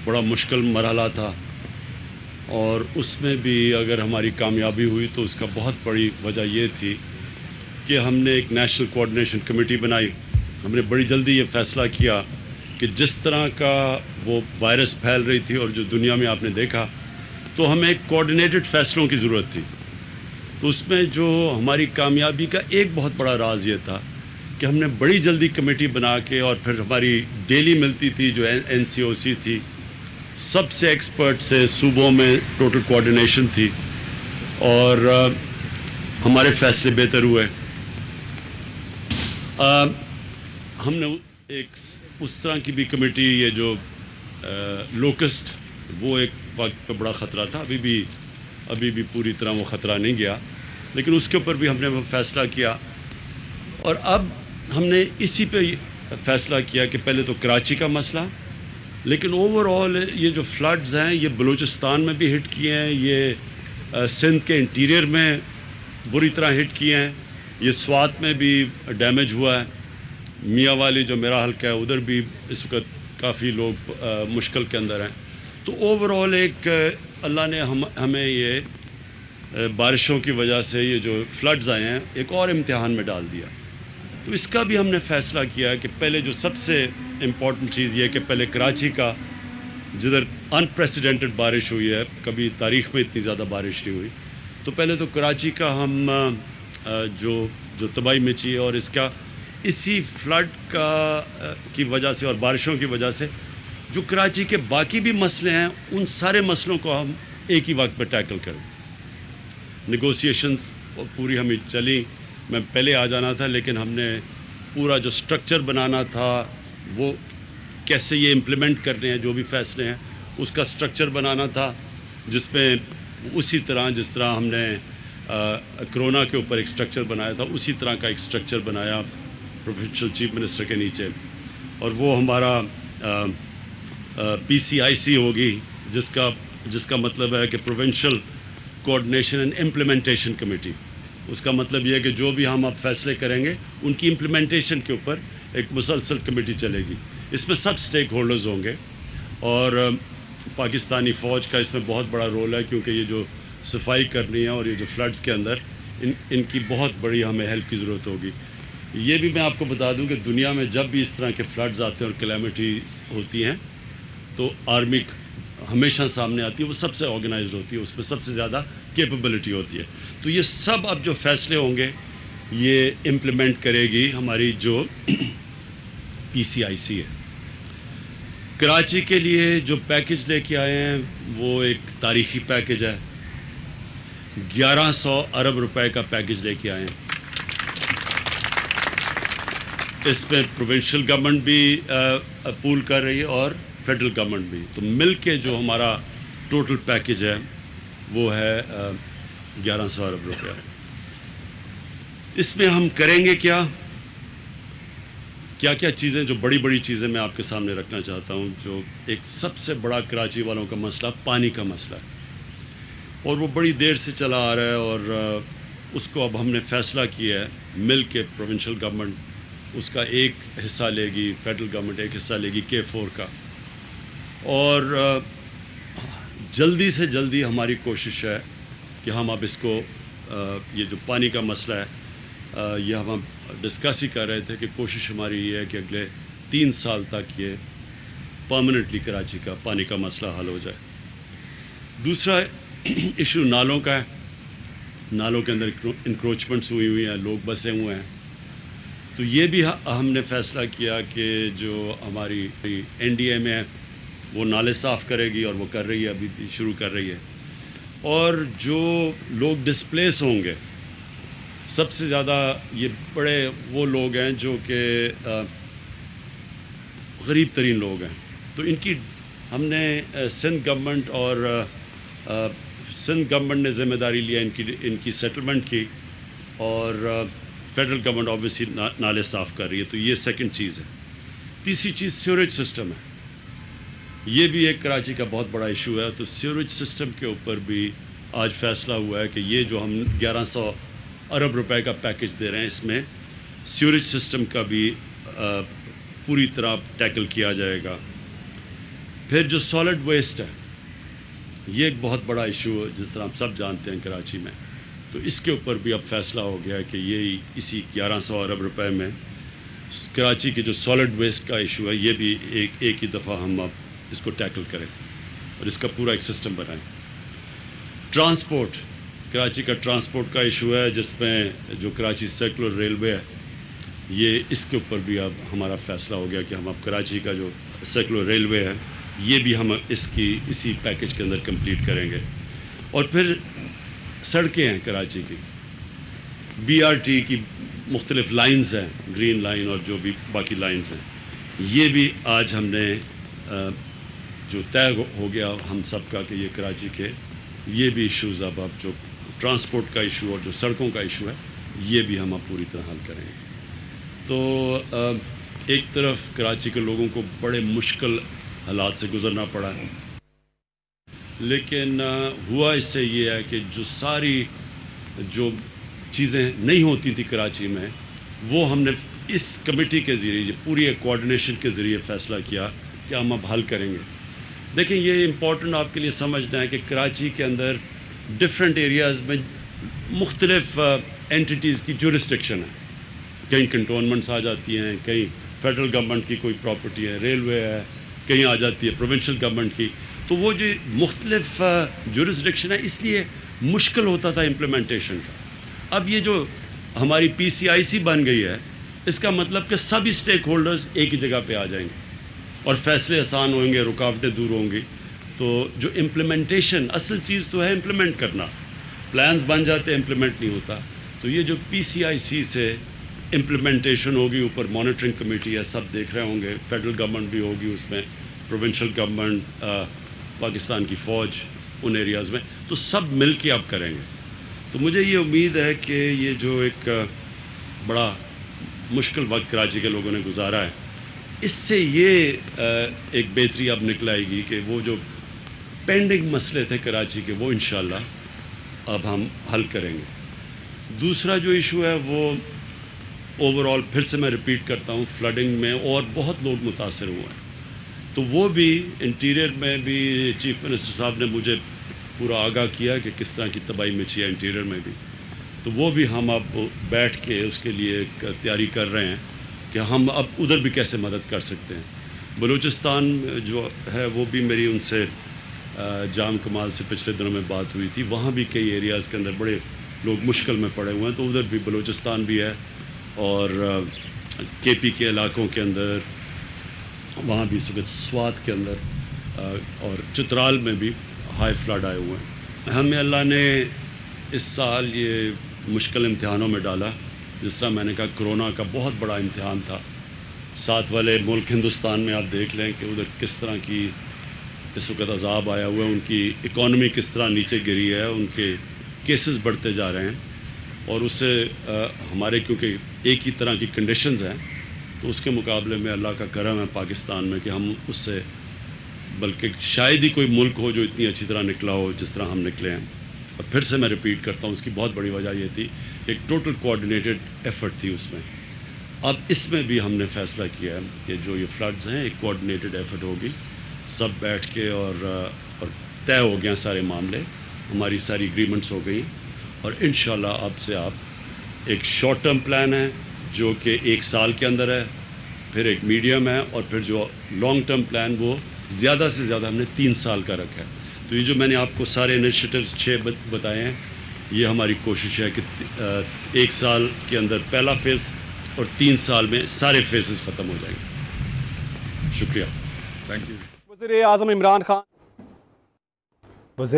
بڑا مشکل مرحلہ تھا، اور اس میں بھی اگر ہماری کامیابی ہوئی تو اس کا بہت بڑی وجہ یہ تھی کہ ہم نے ایک نیشنل کوآرڈینیشن کمیٹی بنائی. ہم نے بڑی جلدی یہ فیصلہ کیا کہ جس طرح کا وہ وائرس پھیل رہی تھی اور جو دنیا میں آپ نے دیکھا، تو ہمیں ایک کوآرڈینیٹڈ فیصلوں کی ضرورت تھی. تو اس میں جو ہماری کامیابی کا ایک بہت بڑا راز یہ تھا کہ ہم نے بڑی جلدی کمیٹی بنا کے، اور پھر ہماری ڈیلی ملتی تھی جو NCOC تھی، سب سے ایکسپرٹ سے صوبوں میں ٹوٹل کوآرڈینیشن تھی، اور ہمارے فیصلے بہتر ہوئے. ہم نے ایک اس طرح کی بھی کمیٹی، یہ جو لوکسٹ، وہ ایک وقت پہ بڑا خطرہ تھا، ابھی بھی پوری طرح وہ خطرہ نہیں گیا، لیکن اس کے اوپر بھی ہم نے وہ فیصلہ کیا. اور اب ہم نے اسی پہ فیصلہ کیا کہ پہلے تو کراچی کا مسئلہ، لیکن اوور آل یہ جو فلڈز ہیں یہ بلوچستان میں بھی ہٹ کیے ہیں، یہ سندھ کے انٹیریئر میں بری طرح ہٹ کیے ہیں، یہ سوات میں بھی ڈیمیج ہوا ہے، میاں والی جو میرا حلقہ ہے ادھر بھی اس وقت کافی لوگ مشکل کے اندر ہیں. تو اوور آل ایک اللہ نے ہمیں یہ بارشوں کی وجہ سے یہ جو فلڈز آئے ہیں ایک اور امتحان میں ڈال دیا. تو اس کا بھی ہم نے فیصلہ کیا کہ پہلے جو سب سے امپورٹنٹ چیز یہ کہ پہلے کراچی کا، جدھر انپریسیڈنٹڈ بارش ہوئی ہے، کبھی تاریخ میں اتنی زیادہ بارش نہیں ہوئی، تو پہلے تو کراچی کا ہم جو تباہی مچی ہے، اور اس کا اسی فلڈ کی وجہ سے اور بارشوں کی وجہ سے جو کراچی کے باقی بھی مسئلے ہیں، ان سارے مسئلوں کو ہم ایک ہی وقت پہ ٹیکل کریں. نیگوسیشنز پوری ہمیں چلی، میں پہلے آ جانا تھا، لیکن ہم نے پورا جو سٹرکچر بنانا تھا، وہ کیسے یہ امپلیمنٹ کرنے ہیں، جو بھی فیصلے ہیں اس کا سٹرکچر بنانا تھا، جس میں اسی طرح جس طرح ہم نے کرونا کے اوپر ایک سٹرکچر بنایا تھا، اسی طرح کا ایک سٹرکچر بنایا پروونشل چیف منسٹر کے نیچے. اور وہ ہمارا PCIC ہوگی، جس کا مطلب ہے کہ provincial coordination and implementation committee. اس کا مطلب یہ ہے کہ جو بھی ہم اب فیصلے کریں گے ان کی امپلیمنٹیشن کے اوپر ایک مسلسل کمیٹی چلے گی. اس میں سب سٹیک ہولڈرز ہوں گے، اور پاکستانی فوج کا اس میں بہت بڑا رول ہے، کیونکہ یہ جو صفائی کرنی ہے اور یہ جو فلڈز کے اندر ان کی بہت بڑی ہمیں ہیلپ کی ضرورت ہوگی. یہ بھی میں آپ کو بتا دوں کہ دنیا میں جب بھی اس طرح کے فلڈز آتے ہیں اور کلیمٹیز ہوتی ہیں تو آرمی ہمیشہ سامنے آتی ہے، وہ سب سے آرگنائزڈ ہوتی ہے، اس میں سب سے زیادہ کیپبلٹی ہوتی ہے. تو یہ سب اب جو فیصلے ہوں گے یہ امپلیمنٹ کرے گی ہماری جو PCIC ہے. کراچی کے لیے جو پیکج لے کے آئے ہیں وہ ایک تاریخی پیکج ہے. 1100 ارب روپے کا پیکج لے کے آئے ہیں. اس میں پروونشل گورنمنٹ بھی پول کر رہی ہے اور فیڈرل گورنمنٹ بھی. تو مل کے جو ہمارا ٹوٹل پیکج ہے وہ ہے 1100 ارب روپے. اس میں ہم کریں گے کیا چیزیں، جو بڑی چیزیں میں آپ کے سامنے رکھنا چاہتا ہوں. جو ایک سب سے بڑا کراچی والوں کا مسئلہ پانی کا مسئلہ ہے، اور وہ بڑی دیر سے چلا آ رہا ہے، اور اس کو اب ہم نے فیصلہ کیا ہے مل کے. پروونشل گورنمنٹ اس کا ایک حصہ لے گی، فیڈرل گورنمنٹ ایک حصہ لے گی K4 کا. اور جلدی سے جلدی ہماری کوشش ہے کہ ہم اب اس کو یہ جو پانی کا مسئلہ ہے، یہ ہم ڈسکس ہی کر رہے تھے کہ کوشش ہماری یہ ہے کہ اگلے 3 سال تک یہ پرماننٹلی کراچی کا پانی کا مسئلہ حل ہو جائے. دوسرا ایشو نالوں کا ہے. نالوں کے اندر انکروچمنٹس ہوئی ہیں، لوگ بسے ہوئے ہیں. تو یہ بھی ہم نے فیصلہ کیا کہ جو ہماری NDA میں ہے وہ نالے صاف کرے گی، اور وہ کر رہی ہے، ابھی بھی شروع کر رہی ہے. اور جو لوگ ڈسپلیس ہوں گے، سب سے زیادہ یہ بڑے وہ لوگ ہیں جو کہ غریب ترین لوگ ہیں. تو ان کی ہم نے سندھ گورنمنٹ نے ذمہ داری لیا ان کی سیٹلمنٹ کی، اور فیڈرل گورنمنٹ آبویسلی نالے صاف کر رہی ہے. تو یہ سیکنڈ چیز ہے. تیسری چیز سیوریج سسٹم ہے. یہ بھی ایک کراچی کا بہت بڑا ایشو ہے. تو سیوریج سسٹم کے اوپر بھی آج فیصلہ ہوا ہے کہ یہ جو ہم 1100 ارب روپے کا پیکج دے رہے ہیں، اس میں سیوریج سسٹم کا بھی پوری طرح ٹیکل کیا جائے گا. پھر جو سالڈ ویسٹ ہے یہ ایک بہت بڑا ایشو ہے جس طرح ہم سب جانتے ہیں کراچی میں. تو اس کے اوپر بھی اب فیصلہ ہو گیا کہ یہ اسی 1100 ارب روپے میں کراچی کے جو سالڈ ویسٹ کا ایشو ہے یہ بھی ایک ہی دفعہ ہم اب اس کو ٹیکل کریں اور اس کا پورا ایک سسٹم بنائیں. ٹرانسپورٹ، کراچی کا ٹرانسپورٹ کا ایشو ہے جس میں جو کراچی سرکولر ریلوے ہے یہ اس کے اوپر بھی اب ہمارا فیصلہ ہو گیا کہ ہم اب کراچی کا جو سرکولر ریلوے ہے یہ بھی ہم اسی پیکج کے اندر کمپلیٹ کریں گے. اور پھر سڑکیں ہیں کراچی کی، BRT کی مختلف لائنز ہیں، گرین لائن اور جو بھی باقی لائنز ہیں، یہ بھی آج ہم نے جو طے ہو گیا ہم سب کا کہ یہ کراچی کے یہ بھی ایشوز اب جو ٹرانسپورٹ کا ایشو اور جو سڑکوں کا ایشو ہے یہ بھی ہم اب پوری طرح حل کریں گے. تو ایک طرف کراچی کے لوگوں کو بڑے مشکل حالات سے گزرنا پڑا ہے، لیکن ہوا اس سے یہ ہے کہ جو ساری جو چیزیں نہیں ہوتی تھیں کراچی میں وہ ہم نے اس کمیٹی کے ذریعے پوری ایک کوآرڈینیشن کے ذریعے فیصلہ کیا کہ ہم اب حل کریں گے. دیکھیں یہ امپورٹنٹ آپ کے لیے سمجھنا ہے کہ کراچی کے اندر ڈفرینٹ ایریاز میں مختلف اینٹیز کی جورسڈکشن ہے. کہیں کنٹونمنٹس آ جاتی ہیں، کہیں فیڈرل گورنمنٹ کی کوئی پراپرٹی ہے، ریلوے ہے، کہیں آ جاتی ہے پروونشل گورنمنٹ کی. تو وہ جو مختلف جورسڈکشن ہے اس لیے مشکل ہوتا تھا امپلیمنٹیشن کا. اب یہ جو ہماری PCIC بن گئی ہے اس کا مطلب کہ سبھی اسٹیک ہولڈرز ایک ہی جگہ پہ آ جائیں گے اور فیصلے آسان ہوئیں گے، رکاوٹیں دور ہوں گی. تو جو امپلیمنٹیشن اصل چیز تو ہے امپلیمنٹ کرنا، پلانز بن جاتے ہیں امپلیمنٹ نہیں ہوتا. تو یہ جو PCIC سے امپلیمنٹیشن ہوگی، اوپر مانیٹرنگ کمیٹی ہے، سب دیکھ رہے ہوں گے، فیڈرل گورنمنٹ بھی ہوگی اس میں، پروونشل گورنمنٹ، پاکستان کی فوج ان ایریاز میں، تو سب مل کے اب کریں گے. تو مجھے یہ امید ہے کہ یہ جو ایک بڑا مشکل وقت کراچی کے لوگوں نے گزارا ہے اس سے یہ ایک بہتری اب نکل آئے گی کہ وہ جو پینڈنگ مسئلے تھے کراچی کے وہ انشاءاللہ اب ہم حل کریں گے. دوسرا جو ایشو ہے وہ اوور آل پھر سے میں ریپیٹ کرتا ہوں، فلڈنگ میں اور بہت لوگ متاثر ہوئے ہیں. تو وہ بھی انٹیریئر میں بھی چیف منسٹر صاحب نے مجھے پورا آگاہ کیا کہ کس طرح کی تباہی مچی ہے انٹیریئر میں بھی. تو وہ بھی ہم اب بیٹھ کے اس کے لیے ایک تیاری کر رہے ہیں کہ ہم اب ادھر بھی کیسے مدد کر سکتے ہیں. بلوچستان جو ہے وہ بھی میری ان سے جام کمال سے پچھلے دنوں میں بات ہوئی تھی، وہاں بھی کئی ایریاز کے اندر بڑے لوگ مشکل میں پڑے ہوئے ہیں. تو ادھر بھی بلوچستان بھی ہے اور KP کے علاقوں کے اندر، وہاں بھی اس وقت سوات کے اندر اور چترال میں بھی ہائی فلڈ آئے ہوئے ہیں. ہمیں اللہ نے اس سال یہ مشکل امتحانوں میں ڈالا. جس طرح میں نے کہا کرونا کا بہت بڑا امتحان تھا. ساتھ والے ملک ہندوستان میں آپ دیکھ لیں کہ ادھر کس طرح کی اس وقت عذاب آیا ہوا ہے، ان کی اکانومی کس طرح نیچے گری ہے، ان کے کیسز بڑھتے جا رہے ہیں. اور اس سے ہمارے کیونکہ ایک ہی طرح کی کنڈیشنز ہیں تو اس کے مقابلے میں اللہ کا کرم ہے پاکستان میں کہ ہم اس سے بلکہ شاید ہی کوئی ملک ہو جو اتنی اچھی طرح نکلا ہو جس طرح ہم نکلے ہیں. اور پھر سے میں ریپیٹ کرتا ہوں اس کی بہت بڑی وجہ یہ تھی کہ ایک ٹوٹل کوآرڈینیٹڈ ایفرٹ تھی اس میں. اب اس میں بھی ہم نے فیصلہ کیا ہے کہ جو یہ فلڈز ہیں ایک کوآرڈینیٹڈ ایفرٹ ہوگی، سب بیٹھ کے اور طے ہو گیا سارے معاملے، ہماری ساری ایگریمنٹس ہو گئی. اور انشاءاللہ اب سے آپ ایک شارٹ ٹرم پلان ہے جو کہ 1 سال کے اندر ہے، پھر ایک میڈیم ہے، اور پھر جو لانگ ٹرم پلان وہ زیادہ سے زیادہ ہم نے 3 سال کا رکھا ہے. تو یہ جو میں نے آپ کو سارے انیشیٹوز 6 بتائے ہیں، یہ ہماری کوشش ہے کہ 1 سال کے اندر پہلا فیز اور 3 سال میں سارے فیزز ختم ہو جائیں گے. شکریہ. Thank you. وزیر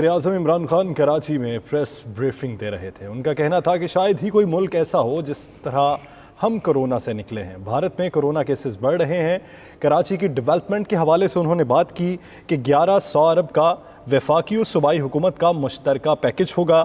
اعظم عمران خان کراچی میں پریس بریفنگ دے رہے تھے. ان کا کہنا تھا کہ شاید ہی کوئی ملک ایسا ہو جس طرح ہم کرونا سے نکلے ہیں. بھارت میں کرونا کیسز بڑھ رہے ہیں. کراچی کی ڈیولپمنٹ کے حوالے سے انہوں نے بات کی کہ 1100 ارب کا وفاقی و صوبائی حکومت کا مشترکہ پیکج ہوگا.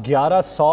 1100